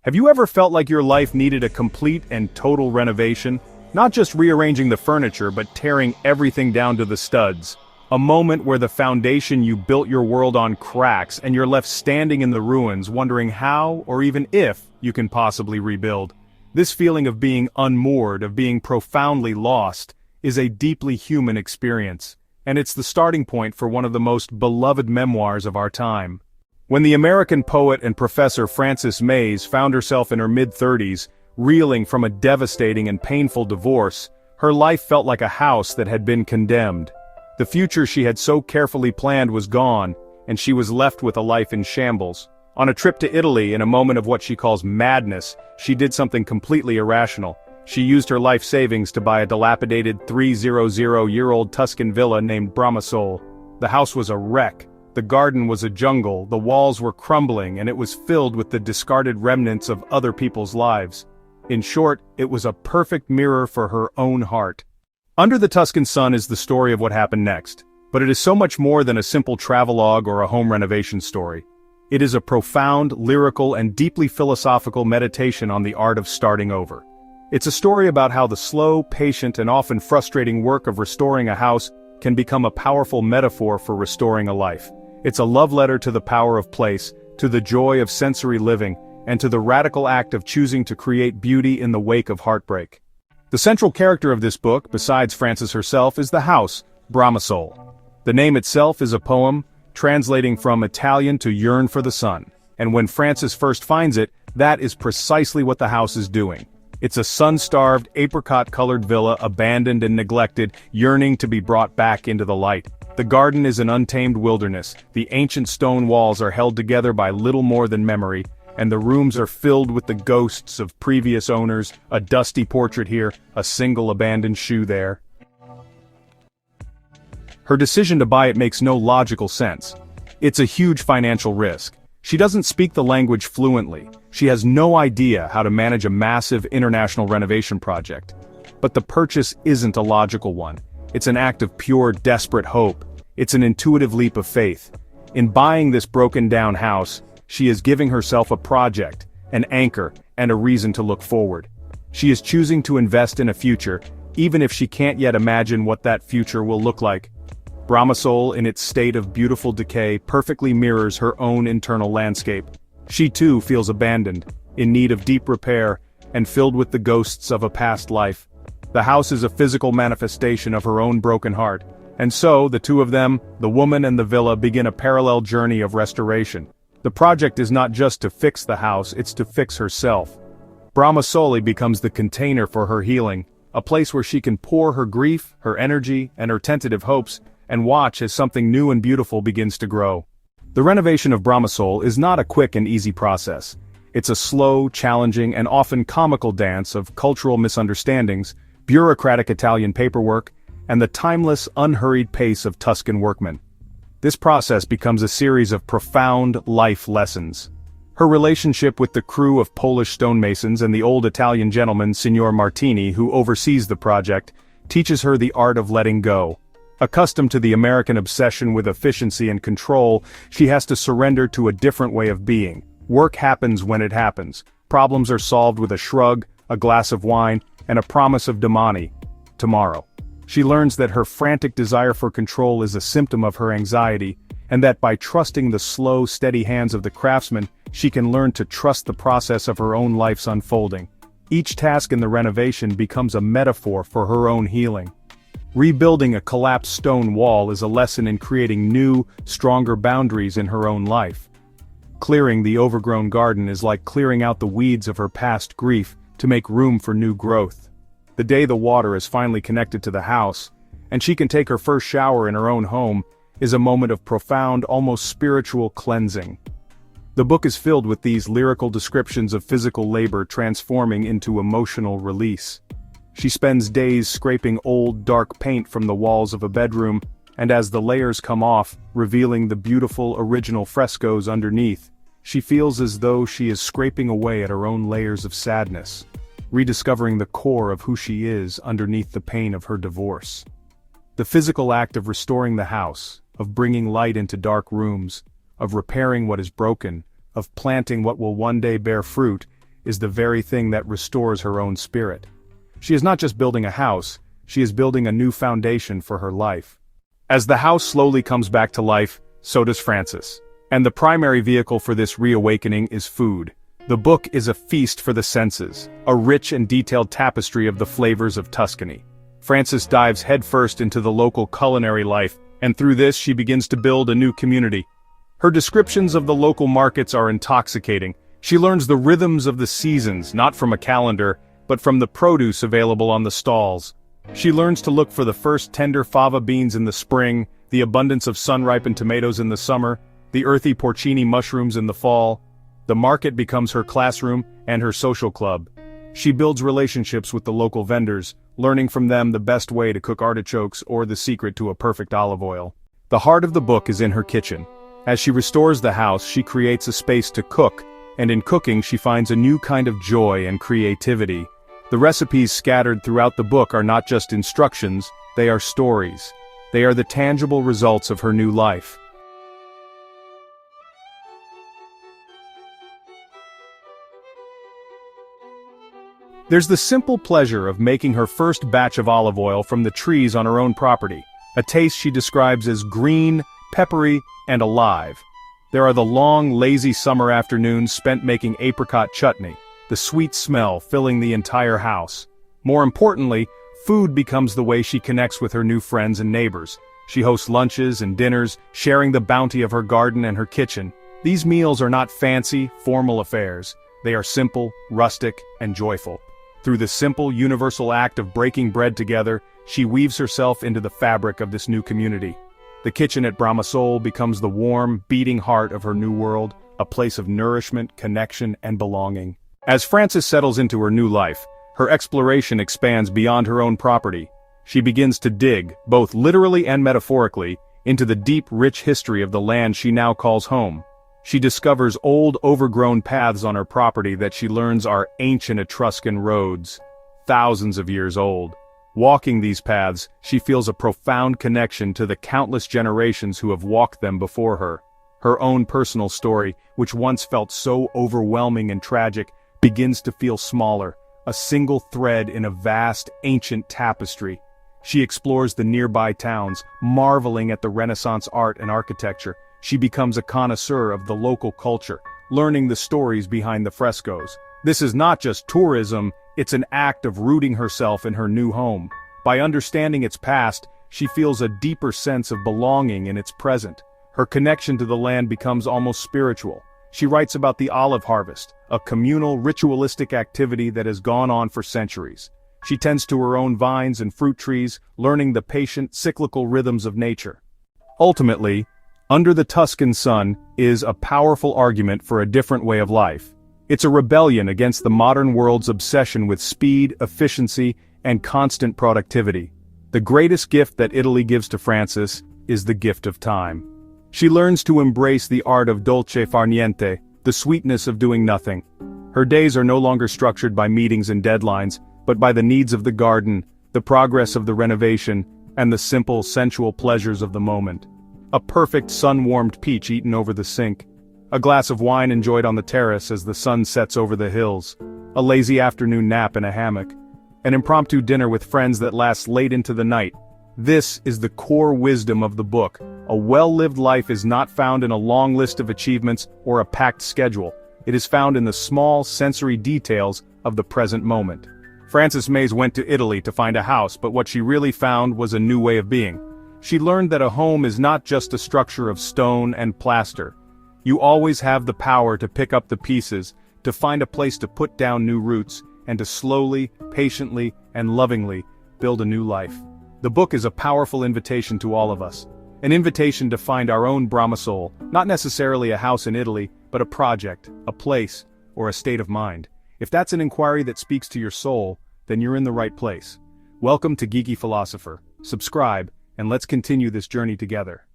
Have you ever felt like your life needed a complete and total renovation? Not just rearranging the furniture, but tearing everything down to the studs. A moment where the foundation you built your world on cracks and you're left standing in the ruins wondering how, or even if, you can possibly rebuild. This feeling of being unmoored, of being profoundly lost, is a deeply human experience. And it's the starting point for one of the most beloved memoirs of our time. When the American poet and professor Frances Mays found herself in her mid-30s, reeling from a devastating and painful divorce, her life felt like a house that had been condemned. The future she had so carefully planned was gone, and she was left with a life in shambles. On a trip to Italy, in a moment of what she calls madness, she did something completely irrational. She used her life savings to buy a dilapidated 300-year-old Tuscan villa named Bramasole. The house was a wreck. The garden was a jungle, the walls were crumbling, and it was filled with the discarded remnants of other people's lives. In short, it was a perfect mirror for her own heart. Under the Tuscan Sun is the story of what happened next, but it is so much more than a simple travelogue or a home renovation story. It is a profound, lyrical, and deeply philosophical meditation on the art of starting over. It's a story about how the slow, patient, and often frustrating work of restoring a house can become a powerful metaphor for restoring a life. It's a love letter to the power of place, to the joy of sensory living, and to the radical act of choosing to create beauty in the wake of heartbreak. The central character of this book, besides Frances herself, is the house, Bramasole. The name itself is a poem, translating from Italian to yearn for the sun, and when Frances first finds it, that is precisely what the house is doing. It's a sun-starved, apricot-colored villa abandoned and neglected, yearning to be brought back into the light. The garden is an untamed wilderness, the ancient stone walls are held together by little more than memory, and the rooms are filled with the ghosts of previous owners, a dusty portrait here, a single abandoned shoe there. Her decision to buy it makes no logical sense. It's a huge financial risk. She doesn't speak the language fluently. She has no idea how to manage a massive international renovation project. But the purchase isn't a logical one. It's an act of pure, desperate hope. It's an intuitive leap of faith. In buying this broken-down house, she is giving herself a project, an anchor, and a reason to look forward. She is choosing to invest in a future, even if she can't yet imagine what that future will look like. Bramasole, in its state of beautiful decay, perfectly mirrors her own internal landscape. She too feels abandoned, in need of deep repair, and filled with the ghosts of a past life. The house is a physical manifestation of her own broken heart, and so, the two of them, the woman and the villa, begin a parallel journey of restoration. The project is not just to fix the house, it's to fix herself. Bramasole becomes the container for her healing, a place where she can pour her grief, her energy, and her tentative hopes, and watch as something new and beautiful begins to grow. The renovation of Bramasole is not a quick and easy process. It's a slow, challenging, and often comical dance of cultural misunderstandings, bureaucratic Italian paperwork, and the timeless, unhurried pace of Tuscan workmen. This process becomes a series of profound life lessons. Her relationship with the crew of Polish stonemasons and the old Italian gentleman, Signor Martini, who oversees the project, teaches her the art of letting go. Accustomed to the American obsession with efficiency and control, she has to surrender to a different way of being. Work happens when it happens. Problems are solved with a shrug, a glass of wine, and a promise of domani, tomorrow. She learns that her frantic desire for control is a symptom of her anxiety, and that by trusting the slow, steady hands of the craftsman, she can learn to trust the process of her own life's unfolding. Each task in the renovation becomes a metaphor for her own healing. Rebuilding a collapsed stone wall is a lesson in creating new, stronger boundaries in her own life. Clearing the overgrown garden is like clearing out the weeds of her past grief to make room for new growth. The day the water is finally connected to the house, and she can take her first shower in her own home, is a moment of profound, almost spiritual cleansing. The book is filled with these lyrical descriptions of physical labor transforming into emotional release. She spends days scraping old, dark paint from the walls of a bedroom, and as the layers come off, revealing the beautiful original frescoes underneath, she feels as though she is scraping away at her own layers of sadness, rediscovering the core of who she is underneath the pain of her divorce. The physical act of restoring the house, of bringing light into dark rooms, of repairing what is broken, of planting what will one day bear fruit, is the very thing that restores her own spirit. She is not just building a house, she is building a new foundation for her life. As the house slowly comes back to life, so does Frances. And the primary vehicle for this reawakening is food. The book is a feast for the senses, a rich and detailed tapestry of the flavors of Tuscany. Frances dives headfirst into the local culinary life, and through this she begins to build a new community. Her descriptions of the local markets are intoxicating. She learns the rhythms of the seasons, not from a calendar, but from the produce available on the stalls. She learns to look for the first tender fava beans in the spring, the abundance of sun-ripened tomatoes in the summer, the earthy porcini mushrooms in the fall. The market becomes her classroom and her social club. She builds relationships with the local vendors, learning from them the best way to cook artichokes or the secret to a perfect olive oil. The heart of the book is in her kitchen. As she restores the house, she creates a space to cook, and in cooking she finds a new kind of joy and creativity. The recipes scattered throughout the book are not just instructions, they are stories. They are the tangible results of her new life. There's the simple pleasure of making her first batch of olive oil from the trees on her own property, a taste she describes as green, peppery, and alive. There are the long, lazy summer afternoons spent making apricot chutney, the sweet smell filling the entire house. More importantly, food becomes the way she connects with her new friends and neighbors. She hosts lunches and dinners, sharing the bounty of her garden and her kitchen. These meals are not fancy, formal affairs. They are simple, rustic, and joyful. Through the simple, universal act of breaking bread together, she weaves herself into the fabric of this new community. The kitchen at Bramasol becomes the warm, beating heart of her new world, a place of nourishment, connection, and belonging. As Frances settles into her new life, her exploration expands beyond her own property. She begins to dig, both literally and metaphorically, into the deep, rich history of the land she now calls home. She discovers old, overgrown paths on her property that she learns are ancient Etruscan roads, thousands of years old. Walking these paths, she feels a profound connection to the countless generations who have walked them before her. Her own personal story, which once felt so overwhelming and tragic, begins to feel smaller, a single thread in a vast, ancient tapestry. She explores the nearby towns, marveling at the Renaissance art and architecture. She becomes a connoisseur of the local culture, learning the stories behind the frescoes. This is not just tourism, it's an act of rooting herself in her new home. By understanding its past, she feels a deeper sense of belonging in its present. Her connection to the land becomes almost spiritual. She writes about the olive harvest, a communal, ritualistic activity that has gone on for centuries. She tends to her own vines and fruit trees, learning the patient, cyclical rhythms of nature. Ultimately, Under the Tuscan Sun is a powerful argument for a different way of life. It's a rebellion against the modern world's obsession with speed, efficiency, and constant productivity. The greatest gift that Italy gives to Frances is the gift of time. She learns to embrace the art of dolce far niente, the sweetness of doing nothing. Her days are no longer structured by meetings and deadlines, but by the needs of the garden, the progress of the renovation, and the simple, sensual pleasures of the moment. A perfect sun-warmed peach eaten over the sink. A glass of wine enjoyed on the terrace as the sun sets over the hills. A lazy afternoon nap in a hammock. An impromptu dinner with friends that lasts late into the night. This is the core wisdom of the book. A well-lived life is not found in a long list of achievements or a packed schedule. It is found in the small, sensory details of the present moment. Frances Mays went to Italy to find a house, but what she really found was a new way of being. She learned that a home is not just a structure of stone and plaster. You always have the power to pick up the pieces, to find a place to put down new roots, and to slowly, patiently, and lovingly build a new life. The book is a powerful invitation to all of us. An invitation to find our own Bramasol, not necessarily a house in Italy, but a project, a place, or a state of mind. If that's an inquiry that speaks to your soul, then you're in the right place. Welcome to Geeky Philosopher. Subscribe, and let's continue this journey together.